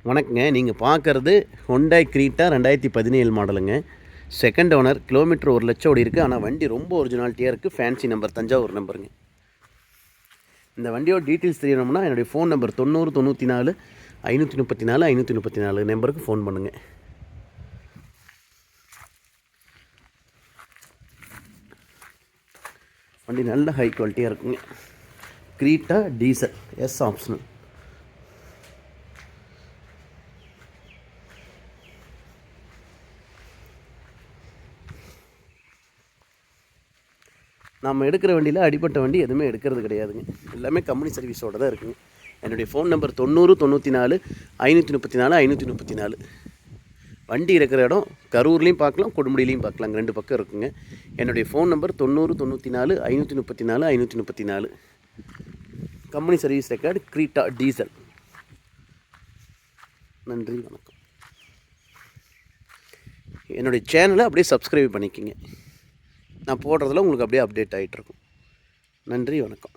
வணக்கங்க. நீங்கள் பார்க்குறது ஹோண்டாய் க்ரீட்டா 2017 மாடலுங்க. Second owner. கிலோமீட்டர் 1,00,000 ஓடி இருக்குது. ஆனால் வண்டி ரொம்ப ஒரிஜினாலிட்டியாக இருக்குது. ஃபேன்சி நம்பர், தஞ்சாவூர் நம்பருங்க. இந்த வண்டியோட டீட்டெயில்ஸ் தெரியணும்னா என்னுடைய ஃபோன் நம்பர் 90 94 534 534 நம்பருக்கு ஃபோன் பண்ணுங்கள். வண்டி நல்ல ஹை குவாலிட்டியாக இருக்குங்க. க்ரீட்டா டீசல் எஸ் ஆப்ஷனல். நம்ம எடுக்கிற வண்டியில் அடிப்பட்ட வண்டி எதுவுமே எடுக்கிறது கிடையாதுங்க. எல்லாமே கம்பெனி சர்வீஸோடு தான் இருக்குங்க. என்னுடைய ஃபோன் நம்பர் 90 94 534 534. வண்டி இருக்கிற இடம் கரூர்லேயும் பார்க்கலாம், கொடுமுடியிலையும் பார்க்கலாம். 2 பக்கம் இருக்குங்க. என்னுடைய phone number 90 94 534 534. Company service record, Creta diesel. நன்றி, வணக்கம். என்னுடைய சேனலை அப்படியே சப்ஸ்கிரைப் பண்ணிக்கோங்க. நான் போடுறதில் உங்களுக்கு அப்படியே அப்டேட் ஆகிட்டுருக்கும். நன்றி, வணக்கம்.